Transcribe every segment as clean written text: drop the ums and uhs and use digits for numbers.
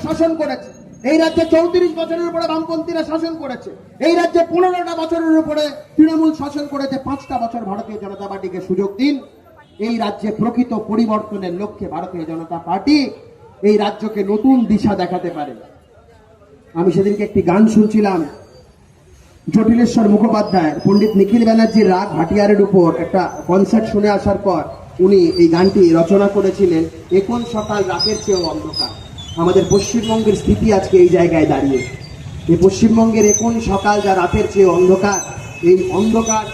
শাসন করেছে, এই রাজ্যে 34 বছরের উপরে বামপন্থীরা শাসন করেছে, এই রাজ্যে 15টা বছরের উপরে তৃণমূল শাসন করেছে। 5টা বছর ভারতীয় জনতা পার্টিকে সুযোগ দিন। এই রাজ্যে প্রকৃত পরিবর্তনের লক্ষ্যে ভারতীয় জনতা পার্টি এই রাজ্যকে নতুন দিশা দেখাতে পারে। আমি সেদিনকে একটি গান শুনছিলাম, জটিলেশ্বর মুখোপাধ্যায় পণ্ডিত নিখিল ব্যানার্জির রাগ ভাটিয়ারের উপর একটা কনসার্ট শুনে আসার পর উনি এই গানটি রচনা করেছিলেন, এখন সকাল রাতের চেয়েও অন্ধকার। আমাদের পশ্চিমবঙ্গের স্থিতি আজকে এই জায়গায় দাঁড়িয়ে, এই পশ্চিমবঙ্গের এখন সকাল যা রাতের চেয়ে অন্ধকার, এই অন্ধকার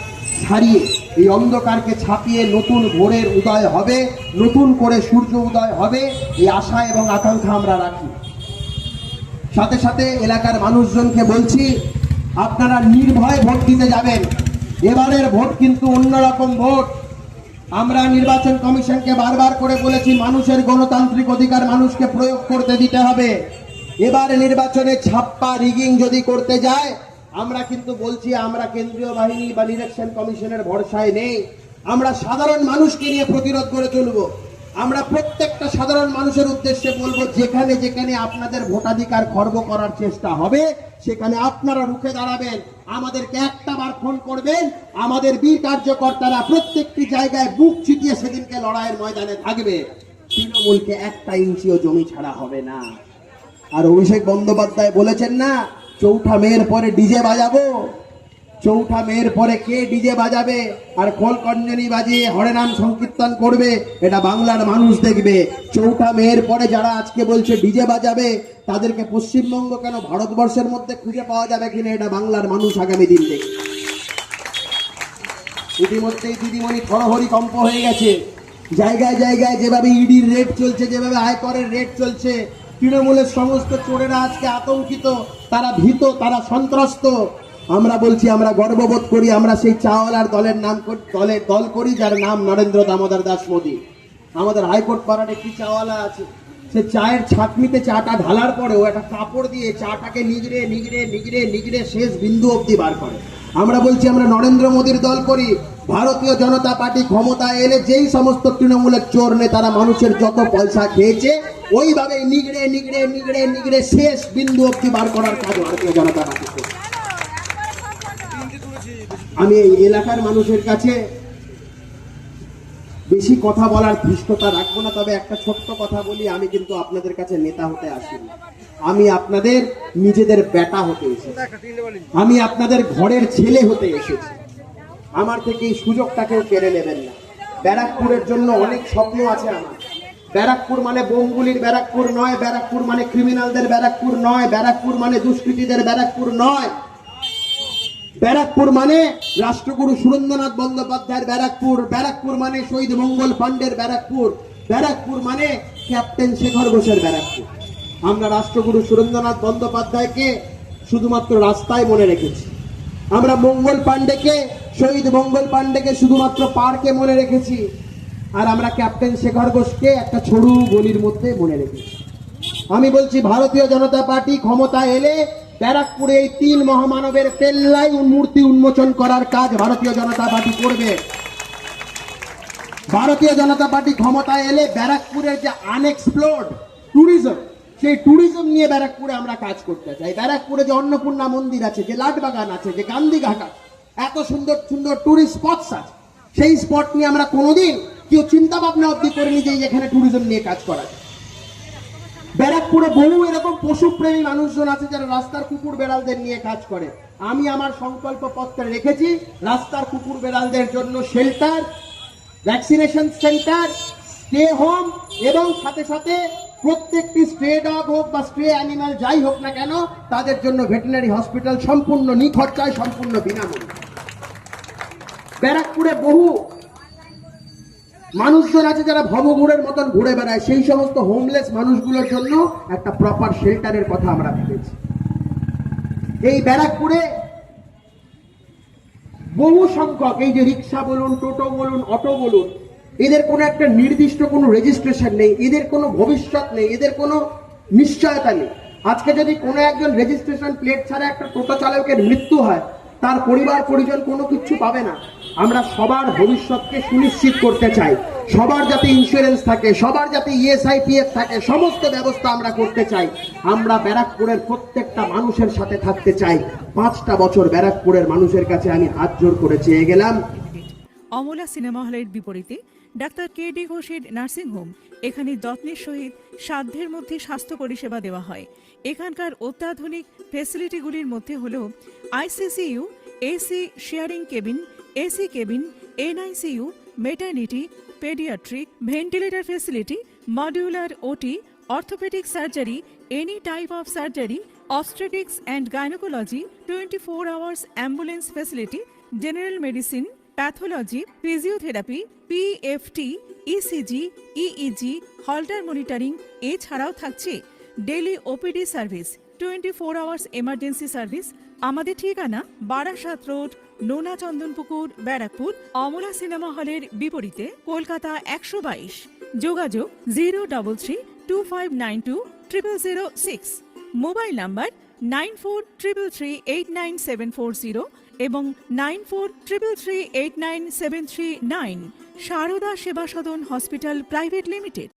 ছাড়িয়ে, এই অন্ধকারকে ছাপিয়ে নতুন ভোরের উদয় হবে, নতুন করে সূর্য উদয় হবে, এই আশা এবং আকাঙ্ক্ষা আমরা রাখি। সাথে সাথে এলাকার মানুষজনকে বলছি, আপনারা নির্ভয়ে ভোট দিতে যাবেন। এবারের ভোট কিন্তু অন্যরকম ভোট। আমরা নির্বাচন কমিশনকে বারবার করে বলেছি, মানুষের গণতান্ত্রিক অধিকার মানুষকে প্রয়োগ করতে দিতে হবে। এবার নির্বাচনে ছাপ্পা রিগিং যদি করতে যায়, আমরা কিন্তু বলছি আমরা কেন্দ্রীয় বাহিনী বা ইলেকশন কমিশনের ভরসায় নেই। আমরা সাধারণ মানুষকে নিয়ে প্রতিরোধ করে চলব। আমরা প্রত্যেকটা সাধারণ মানুষের উদ্দেশ্যে বলবো, যেখানে যেখানে আপনাদের ভোটাধিকার খর্ব করার চেষ্টা হবে সেখানে আপনারা রুখে দাঁড়াবেন। আমাদেরকে একটা বার ফোন করবেন, আমাদের বীর কার্যকর্তারা প্রত্যেকটি জায়গায় বুক চিতিয়ে সেদিনকে লড়াইয়ের ময়দানে থাকবে। তৃণমূলকে 1 ইঞ্চিও জমি ছাড়া হবে না। আর অভিষেক বন্দ্যোপাধ্যায় বলেছেন না, 4ঠা মেয়ের পরে ডিজে বাজাবো। 4ঠা মেয়ের পরে কে ডিজে বাজাবে আর খোল কঞ্জনি বাজিয়ে হরে নাম সংকীর্তন করবে, এটা বাংলার মানুষ দেখবে। 4ঠা মেয়ের পরে যারা আজকে বলছে ডিজে বাজাবে, তাদেরকে পশ্চিমবঙ্গ কেন ভারতবর্ষের মধ্যে খুঁজে পাওয়া যাবে কিনা, এটা বাংলার মানুষ আগামী দিন দেখবে। ইতিমধ্যেই দিদিমণি থরহরি কম্প হয়ে গেছে। জায়গায় জায়গায় যেভাবে ইডির রেট চলছে, যেভাবে আয়করের রেট চলছে, তৃণমূলের সমস্ত চোরেরা আজকে আতঙ্কিত, তারা ভীত, তারা সন্ত্রস্ত। আমরা বলছি, আমরা গর্ববোধ করি, আমরা সেই চাওয়ালার দলের নাম দল করি যার নাম নরেন্দ্র দামোদর দাস মোদী। আমাদের হাইকোর্ট পাড়ার একটি চাওয়ালা আছে, সে চায়ের ছাঁকনিতে চাটা ঢালার পরেও একটা কাপড় দিয়ে চাটাকে নিগড়ে নিগড়ে নিগড়ে নিগড়ে শেষ বিন্দু অবধি বার করে। আমরা বলছি, আমরা নরেন্দ্র মোদীর দল করি। ভারতীয় জনতা পার্টি ক্ষমতা এলে যেই সমস্ত তৃণমূলের চোর নেতারা মানুষের যত পয়সা খেয়েছে, ওইভাবে নিগড়ে নিগড়ে নিগড়ে নিগড়ে শেষ বিন্দু অবধি বার করার কাজ ভারতীয় জনতা পার্টি করে। আমি এই এলাকার মানুষের কাছে বেশি কথা বলার ধৃষ্টতা রাখবো না, তবে একটা ছোট্ট কথা বলি, আমি কিন্তু আপনাদের কাছে নেতা হতে আসিনি, আমি আপনাদের নিজেদের বেটা হতে এসেছি, আমি আপনাদের ঘরের ছেলে হতে এসেছি। আমার থেকে এই সুযোগটা কেউ কেড়ে নেবেন না। ব্যারাকপুরের জন্য অনেক স্বপ্ন আছে আমার। ব্যারাকপুর মানে বোমগুলির ব্যারাকপুর নয়, ব্যারাকপুর মানে ক্রিমিনালদের ব্যারাকপুর নয়, ব্যারাকপুর মানে দুষ্কৃতীদের ব্যারাকপুর নয়, ব্যারাকপুর মানে রাষ্ট্রগুরু সুরেন্দ্রনাথ বন্দ্যোপাধ্যায়ের ব্যারাকপুর, ব্যারাকপুর মানে শহীদ মঙ্গল পাণ্ডের ব্যারাকপুর, ব্যারাকপুর মানে ক্যাপ্টেন শেখর ঘোষের ব্যারাকপুর। আমরা রাষ্ট্রগুরু সুরেন্দ্রনাথ বন্দ্যোপাধ্যায়কে শুধুমাত্র রাস্তায় মনে রেখেছি, আমরা মঙ্গল পাণ্ডেকে, শহীদ মঙ্গল পাণ্ডেকে শুধুমাত্র পার্কে মনে রেখেছি, আর আমরা ক্যাপ্টেন শেখর ঘোষকে একটা সরু গলির মধ্যে মনে রেখেছি। আমি বলছি, ভারতীয় জনতা পার্টি ক্ষমতা এলে ব্যারাকপুরে এই 3 মহামানবের পেল্লাই মূর্তি উন্মোচন করার কাজ ভারতীয় জনতা পার্টি করবে। ভারতীয় জনতা পার্টি ক্ষমতা এলে ব্যারাকপুরের যে আনএক্সপ্লোর্ড ট্যুরিজম, সেই ট্যুরিজম নিয়ে ব্যারাকপুরে আমরা কাজ করতে চাই। ব্যারাকপুরে যে অন্নপূর্ণা মন্দির আছে, যে লাটবাগান আছে, যে গান্ধীঘাট আছে, এত সুন্দর সুন্দর ট্যুরিস্ট স্পটস আছে, সেই স্পট নিয়ে আমরা কোনোদিন কেউ চিন্তা ভাবনা অবধি করিনি যে এখানে ট্যুরিজম নিয়ে কাজ করা যায়। ব্যারাকপুরে বহু এরকম পশুপ্রেমী মানুষজন আছে যারা রাস্তার কুকুর বেড়ালদের নিয়ে কাজ করে। আমি আমার সংকল্প পত্রে রেখেছি, রাস্তার কুকুর বেড়ালদের জন্য shelter, vaccination centre, stay home, এবং সাথে সাথে প্রত্যেকটি স্ট্রে ডগ হোক বা স্ট্রে অ্যানিমাল যাই হোক না কেন, তাদের জন্য ভেটেরিনারি হসপিটাল সম্পূর্ণ নিখরচায়, সম্পূর্ণ বিনামূল্যে। ব্যারাকপুরে বহু মানুষজন আছে যারা ভবঘুরের মতন ঘুরে বেড়ায়, সেই সমস্ত হোমলেস মানুষগুলোর জন্য একটা প্রপার শেল্টারের কথা আমরা ভেবেছি। এই ব্যারাকপুরে বহু সংখ্যক, এই যে রিক্সা বলুন, টোটো বলুন, অটো বলুন, এদের কোনো একটা নির্দিষ্ট কোনো রেজিস্ট্রেশন নেই, এদের কোনো ভবিষ্যৎ নেই, এদের কোনো নিশ্চয়তা নেই। আজকে যদি কোনো একজন রেজিস্ট্রেশন প্লেট ছাড়া একটা টোটো চালকের মৃত্যু হয়, তার পরিবার পরিজন কোনো কিছু পাবে না। আমরা সবার ভবিষ্যৎকে সুনিশ্চিত করতে চাই, সবার যাতে ইন্স্যুরেন্স থাকে, সবার যাতে ইএসআইপিএফ থাকে, সমস্ত ব্যবস্থা আমরা করতে চাই। আমরা ব্যারাকপুরের প্রত্যেকটা মানুষের সাথে থাকতে চাই। 5টা বছর ব্যারাকপুরের মানুষের কাছে আমি হাত জোর করে চেয়ে গেলাম। অমলা সিনেমা হলের বিপরীতে ডাক্তার কে.ডি. ঘোষের নার্সিংহোম। এখানে যত্নের সহিত সাধ্যের মধ্যে স্বাস্থ্য পরিষেবা দেওয়া হয়। এখানকার অত্যাধুনিক ফেসিলিটিগুলির মধ্যে হল ICCU, AC sharing cabin, AC cabin, NICU, maternity, paediatric, ventilator facility, modular OT, orthopaedic surgery, any type of surgery, obstetrics and gynecology, 24 hours ambulance facility, general medicine, pathology, physiotherapy, PFT, ECG, EEG, Holter monitoring এছাড়াও থাকছে daily OPD service, 24 hours emergency service. আমাদের ঠিকানা Barasat road, নোনা Chandanpukur, Barrackpore. Amala cinema হলের বিপরীতে, কলকাতা 122। যোগাযোগ 03325920006। Mobile number 9433389740 এবং 9433389739। সারদা সেবা সদন হসপিটাল প্রাইভেট লিমিটেড।